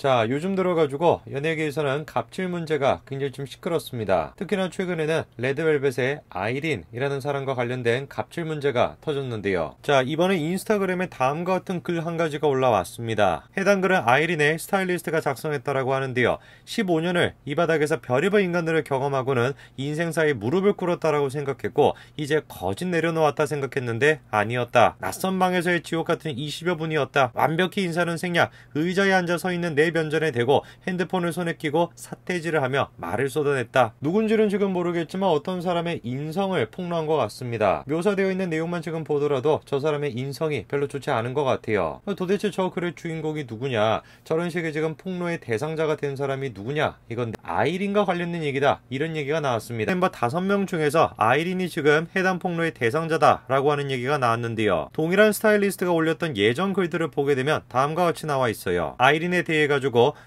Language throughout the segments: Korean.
자, 요즘 들어가지고 연예계에서는 갑질 문제가 굉장히 좀 시끄럽습니다. 특히나 최근에는 레드벨벳의 아이린이라는 사람과 관련된 갑질 문제가 터졌는데요. 자, 이번에 인스타그램에 다음과 같은 글 한 가지가 올라왔습니다. 해당 글은 아이린의 스타일리스트가 작성했다라고 하는데요. 15년을 이 바닥에서 별의별 인간들을 경험하고는 인생사에 무릎을 꿇었다라고 생각했고 이제 거짓 내려놓았다 생각했는데 아니었다. 낯선 방에서의 지옥 같은 20여 분이었다. 완벽히 인사는 생략. 의자에 앉아 서 있는 내 면전에 대고 핸드폰을 손에 끼고 삿대질을 하며 말을 쏟아냈다. 누군지는 지금 모르겠지만 어떤 사람의 인성을 폭로한 것 같습니다. 묘사되어 있는 내용만 지금 보더라도 저 사람의 인성이 별로 좋지 않은 것 같아요. 도대체 저 글의 주인공이 누구냐, 저런 식의 지금 폭로의 대상자가 된 사람이 누구냐, 이건 아이린과 관련된 얘기다, 이런 얘기가 나왔습니다. 멤버 5명 중에서 아이린이 지금 해당 폭로의 대상자다 라고 하는 얘기가 나왔는데요. 동일한 스타일리스트가 올렸던 예전 글들을 보게 되면 다음과 같이 나와 있어요. 아이린에 대해 가지고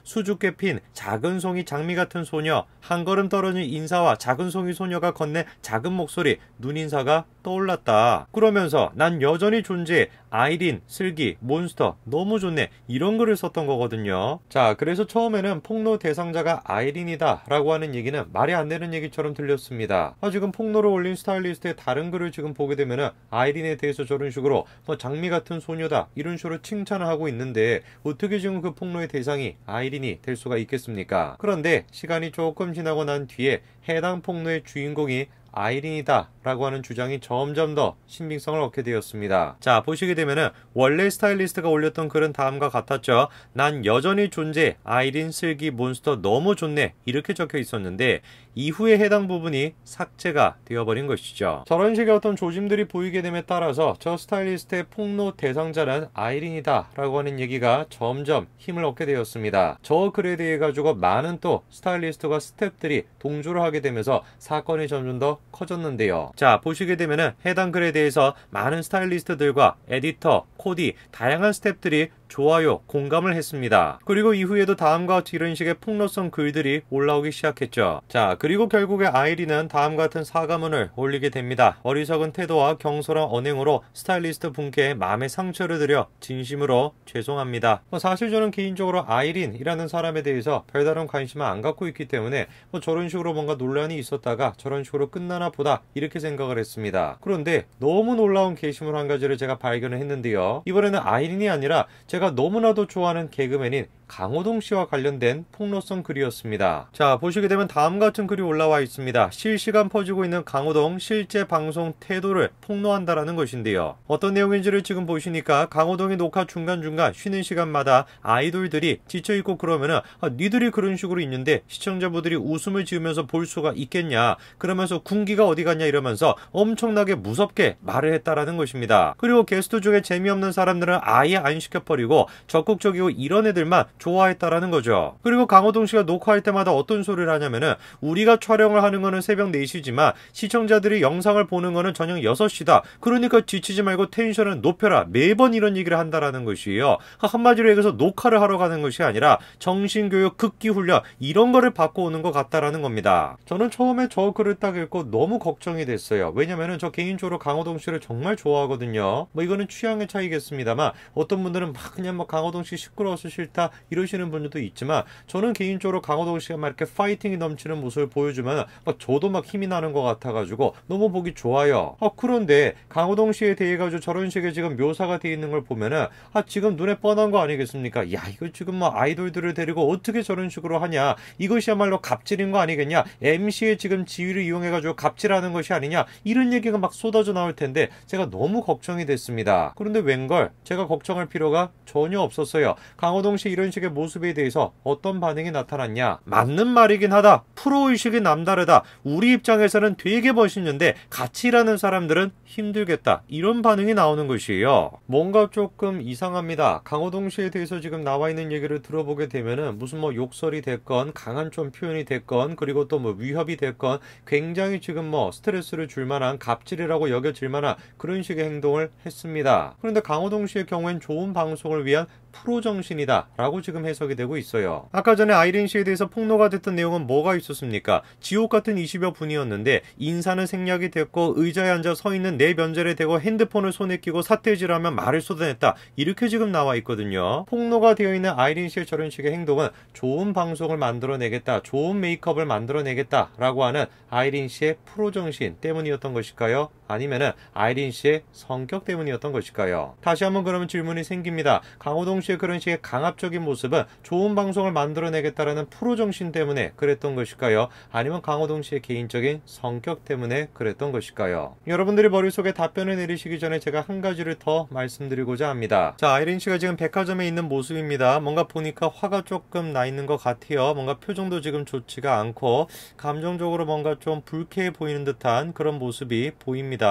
수줍게 핀 작은 송이 장미 같은 소녀, 한 걸음 떨어진 인사와 작은 송이 소녀가 건넨 작은 목소리, 눈인사가 떠올랐다. 그러면서 난 여전히 존재해, 아이린, 슬기, 몬스터, 너무 좋네, 이런 글을 썼던 거거든요. 자, 그래서 처음에는 폭로 대상자가 아이린이다 라고 하는 얘기는 말이 안 되는 얘기처럼 들렸습니다. 지금 폭로를 올린 스타일리스트의 다른 글을 지금 보게 되면은 아이린에 대해서 저런 식으로 장미 같은 소녀다 이런 식으로 칭찬을 하고 있는데 어떻게 지금 그 폭로의 대상이 아이린이 될 수가 있겠습니까? 그런데 시간이 조금 지나고 난 뒤에 해당 폭로의 주인공이 아이린이다 라고 하는 주장이 점점 더 신빙성을 얻게 되었습니다. 자, 보시게 되면은 원래 스타일리스트가 올렸던 글은 다음과 같았죠. 난 여전히 존재, 아이린, 슬기, 몬스터 너무 좋네, 이렇게 적혀 있었는데 이후에 해당 부분이 삭제가 되어버린 것이죠. 저런 식의 어떤 조짐들이 보이게 됨에 따라서 저 스타일리스트의 폭로 대상자는 아이린이다 라고 하는 얘기가 점점 힘을 얻게 되었습니다. 저 글에 대해 가지고 많은 또 스타일리스트와 스태프들이 동조를 하게 되면서 사건이 점점 더 커졌는데요. 자, 보시게 되면은 해당 글에 대해서 많은 스타일리스트들과 에디터, 코디, 다양한 스태프들이 좋아요, 공감을 했습니다. 그리고 이후에도 다음과 같이 이런 식의 폭로성 글들이 올라오기 시작했죠. 자, 그리고 결국에 아이린은 다음과 같은 사과문을 올리게 됩니다. 어리석은 태도와 경솔한 언행으로 스타일리스트 분께 마음의 상처를 드려 진심으로 죄송합니다. 사실 저는 개인적으로 아이린이라는 사람에 대해서 별다른 관심을 안 갖고 있기 때문에 저런 식으로 뭔가 논란이 있었다가 저런 식으로 끝나나 보다 이렇게 생각을 했습니다. 그런데 너무 놀라운 게시물 한 가지를 제가 발견을 했는데요. 이번에는 아이린이 아니라 제가 너무나도 좋아하는 개그맨인 강호동 씨와 관련된 폭로성 글이었습니다. 자, 보시게 되면 다음과 같은 글이 올라와 있습니다. 실시간 퍼지고 있는 강호동 실제 방송 태도를 폭로한다라는 것인데요. 어떤 내용인지를 지금 보시니까 강호동이 녹화 중간중간 쉬는 시간마다 아이돌들이 지쳐있고 그러면은 니들이 그런 식으로 있는데 시청자분들이 웃음을 지으면서 볼 수가 있겠냐, 그러면서 군기가 어디 갔냐 이러면서 엄청나게 무섭게 말을 했다라는 것입니다. 그리고 게스트 중에 재미없는 사람들은 아예 안 시켜버리고 적극적이고 이런 애들만 좋아했다라는 거죠. 그리고 강호동 씨가 녹화할 때마다 어떤 소리를 하냐면은 우리가 촬영을 하는 거는 새벽 4시지만 시청자들이 영상을 보는 거는 저녁 6시다. 그러니까 지치지 말고 텐션을 높여라. 매번 이런 얘기를 한다라는 것이에요. 한마디로 얘기해서 녹화를 하러 가는 것이 아니라 정신교육, 극기훈련 이런 거를 받고 오는 것 같다라는 겁니다. 저는 처음에 저 글을 딱 읽고 너무 걱정이 됐어요. 왜냐면은 저 개인적으로 강호동 씨를 정말 좋아하거든요. 이거는 취향의 차이겠습니다만 어떤 분들은 막 그냥 강호동 씨 시끄러워서 싫다 이러시는 분들도 있지만 저는 개인적으로 강호동 씨가 막 이렇게 파이팅이 넘치는 모습을 보여주면 저도 막 힘이 나는 것 같아가지고 너무 보기 좋아요. 그런데 강호동 씨에 대해 가지고 저런 식의 지금 묘사가 되어 있는 걸 보면은 지금 눈에 뻔한 거 아니겠습니까? 야, 이거 지금 아이돌들을 데리고 어떻게 저런 식으로 하냐, 이것이야말로 갑질인 거 아니겠냐, MC의 지금 지위를 이용해가지고 갑질하는 것이 아니냐, 이런 얘기가 막 쏟아져 나올 텐데 제가 너무 걱정이 됐습니다. 그런데 웬걸 제가 걱정할 필요가 전혀 없었어요. 강호동 씨 이런 식의 모습에 대해서 어떤 반응이 나타났냐, 맞는 말이긴 하다, 프로의식이 남다르다, 우리 입장에서는 되게 멋있는데 같이 일하는 사람들은 힘들겠다, 이런 반응이 나오는 것이에요. 뭔가 조금 이상합니다. 강호동 씨에 대해서 지금 나와 있는 얘기를 들어보게 되면은 무슨 욕설이 됐건 강한 좀 표현이 됐건 그리고 또 위협이 됐건 굉장히 지금 스트레스를 줄 만한 갑질이라고 여겨질 만한 그런 식의 행동을 했습니다. 그런데 강호동 씨의 경우엔 좋은 방송을 위한 프로 정신이다 라고 지금 해석이 되고 있어요. 아까 전에 아이린 씨에 대해서 폭로가 됐던 내용은 뭐가 있었습니까? 지옥 같은 20여 분이었는데 인사는 생략이 됐고 의자에 앉아 서 있는 내 면전에 대고 핸드폰을 손에 끼고 사태질하며 말을 쏟아냈다, 이렇게 지금 나와 있거든요. 폭로가 되어 있는 아이린 씨의 저런 식의 행동은 좋은 방송을 만들어내겠다, 좋은 메이크업을 만들어내겠다 라고 하는 아이린 씨의 프로 정신 때문이었던 것일까요? 아니면은 아이린 씨의 성격 때문이었던 것일까요? 다시 한번 그러면 질문이 생깁니다. 강호동 씨의 그런 식의 강압적인 모습은 좋은 방송을 만들어내겠다라는 프로 정신 때문에 그랬던 것일까요? 아니면 강호동 씨의 개인적인 성격 때문에 그랬던 것일까요? 여러분들이 머릿속에 답변을 내리시기 전에 제가 한 가지를 더 말씀드리고자 합니다. 자, 아이린 씨가 지금 백화점에 있는 모습입니다. 뭔가 보니까 화가 조금 나 있는 것 같아요. 뭔가 표정도 지금 좋지가 않고 감정적으로 뭔가 좀 불쾌해 보이는 듯한 그런 모습이 보입니다.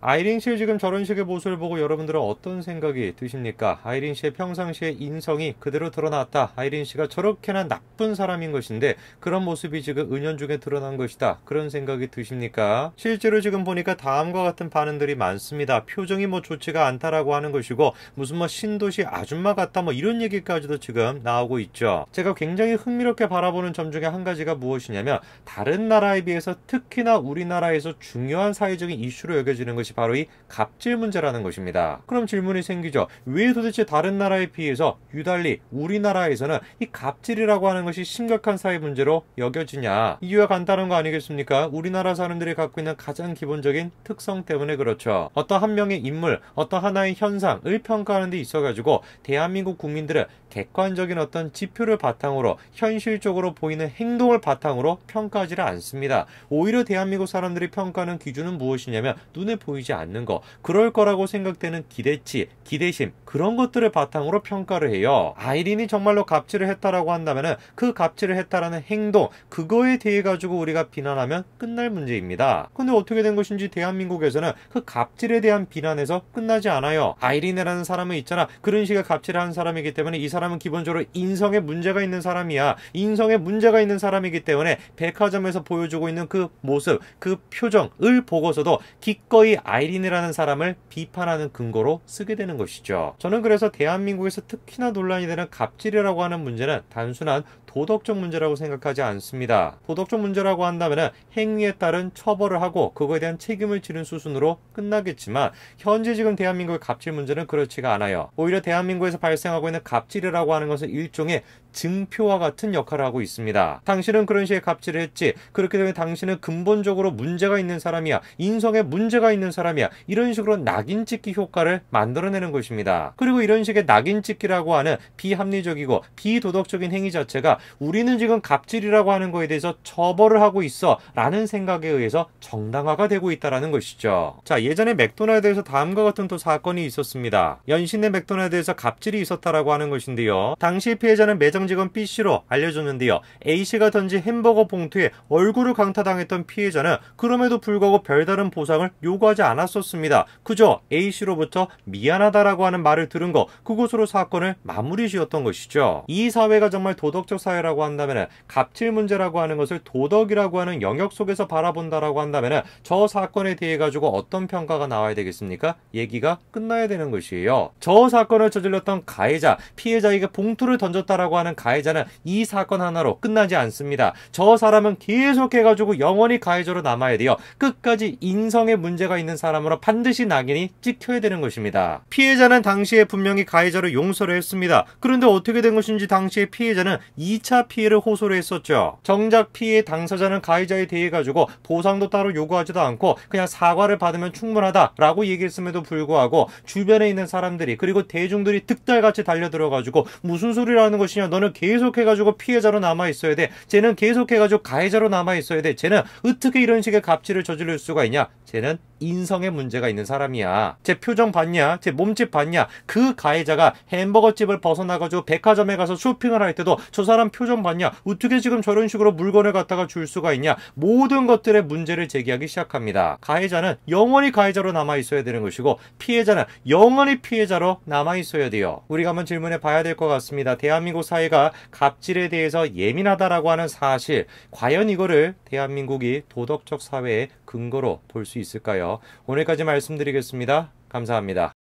아이린 씨의 지금 저런 식의 모습을 보고 여러분들은 어떤 생각이 드십니까? 아이린 씨의 평상시의 인성이 그대로 드러났다, 아이린 씨가 저렇게나 나쁜 사람인 것인데 그런 모습이 지금 은연중에 드러난 것이다, 그런 생각이 드십니까? 실제로 지금 보니까 다음과 같은 반응들이 많습니다. 표정이 뭐 좋지가 않다라고 하는 것이고, 무슨 뭐 신도시 아줌마 같다 뭐 이런 얘기까지도 지금 나오고 있죠. 제가 굉장히 흥미롭게 바라보는 점 중에 한 가지가 무엇이냐면, 다른 나라에 비해서 특히나 우리나라에서 중요한 사회적인 이슈로 여겨지는 것이 바로 이 갑질 문제라는 것입니다. 그럼 질문이 생기죠. 왜 도대체 다른 나라에 비해서 유달리 우리나라에서는 이 갑질이라고 하는 것이 심각한 사회 문제로 여겨지냐? 이유가 간단한 거 아니겠습니까? 우리나라 사람들이 갖고 있는 가장 기본적인 특성 때문에 그렇죠. 어떤 한 명의 인물, 어떤 하나의 현상을 평가하는 데 있어가지고 대한민국 국민들은 객관적인 어떤 지표를 바탕으로 현실적으로 보이는 행동을 바탕으로 평가하지를 않습니다. 오히려 대한민국 사람들이 평가하는 기준은 무엇이냐면 눈에 보이지 않는 거, 그럴 거라고 생각되는 기대치, 기대심, 그런 것들을 바탕으로 평가를 해요. 아이린이 정말로 갑질을 했다라고 한다면 그 갑질을 했다라는 행동, 그거에 대해 가지고 우리가 비난하면 끝날 문제입니다. 근데 어떻게 된 것인지 대한민국에서는 그 갑질에 대한 비난에서 끝나지 않아요. 아이린이라는 사람은 있잖아, 그런 식의 갑질을 한 사람이기 때문에 이 사람은 기본적으로 인성에 문제가 있는 사람이야. 인성에 문제가 있는 사람이기 때문에 백화점에서 보여주고 있는 그 모습, 그 표정을 보고서도 기꺼이 아이린이라는 사람을 비판하는 근거로 쓰게 되는 것이죠. 저는 그래서 대한민국에서 특히나 논란이 되는 갑질이라고 하는 문제는 단순한 도덕적 문제라고 생각하지 않습니다. 도덕적 문제라고 한다면 행위에 따른 처벌을 하고 그거에 대한 책임을 지는 수순으로 끝나겠지만, 현재 지금 대한민국의 갑질 문제는 그렇지가 않아요. 오히려 대한민국에서 발생하고 있는 갑질이라고 하는 것은 일종의 증표와 같은 역할을 하고 있습니다. 당신은 그런 식의 갑질을 했지, 그렇기 때문에 당신은 근본적으로 문제가 있는 사람이야, 인성에 문제가 있는 사람이야, 이런 식으로 낙인 찍기 효과를 만들어내는 것입니다. 그리고 이런 식의 낙인 찍기라고 하는 비합리적이고 비도덕적인 행위 자체가 우리는 지금 갑질이라고 하는 거에 대해서 처벌을 하고 있어 라는 생각에 의해서 정당화가 되고 있다는 것이죠. 자, 예전에 맥도날드에서 다음과 같은 또 사건이 있었습니다. 연신내 맥도날드에서 갑질이 있었다라고 하는 것인데요. 당시 피해자는 매장 직원 B씨로 알려졌는데요. A씨가 던진 햄버거 봉투에 얼굴을 강타당했던 피해자는 그럼에도 불구하고 별다른 보상을 요구하지 않았었습니다. 그저 A씨로부터 미안하다라고 하는 말을 들은 거, 그것으로 사건을 마무리 지었던 것이죠. 이 사회가 정말 도덕적 사회라고 한다면, 갑질 문제라고 하는 것을 도덕이라고 하는 영역 속에서 바라본다라고 한다면 저 사건에 대해 가지고 어떤 평가가 나와야 되겠습니까? 얘기가 끝나야 되는 것이에요. 저 사건을 저질렀던 가해자, 피해자에게 봉투를 던졌다라고 하는 가해자는 이 사건 하나로 끝나지 않습니다. 저 사람은 계속해가지고 영원히 가해자로 남아야 돼요. 끝까지 인성에 문제가 있는 사람으로 반드시 낙인이 찍혀야 되는 것입니다. 피해자는 당시에 분명히 가해자를 용서를 했습니다. 그런데 어떻게 된 것인지 당시에 피해자는 2차 피해를 호소를 했었죠. 정작 피해 당사자는 가해자에 대해 가지고 보상도 따로 요구하지도 않고 그냥 사과를 받으면 충분하다라고 얘기했음에도 불구하고 주변에 있는 사람들이, 그리고 대중들이 득달같이 달려들어가지고 무슨 소리라는 것이냐, 너는 계속해가지고 피해자로 남아있어야 돼, 쟤는 계속해가지고 가해자로 남아있어야 돼, 쟤는 어떻게 이런 식의 갑질을 저지를 수가 있냐, 쟤는 인성에 문제가 있는 사람이야, 제 표정 봤냐, 제 몸집 봤냐, 그 가해자가 햄버거집을 벗어나가지고 백화점에 가서 쇼핑을 할 때도 저 사람 표정 봤냐, 어떻게 지금 저런 식으로 물건을 갖다가 줄 수가 있냐, 모든 것들의 문제를 제기하기 시작합니다. 가해자는 영원히 가해자로 남아있어야 되는 것이고 피해자는 영원히 피해자로 남아있어야 돼요. 우리가 한번 질문해 봐야 될 것 같습니다. 대한민국 사회가 갑질에 대해서 예민하다라고 하는 사실, 과연 이거를 대한민국이 도덕적 사회의 근거로 볼 수 있을까요? 오늘까지 말씀드리겠습니다. 감사합니다.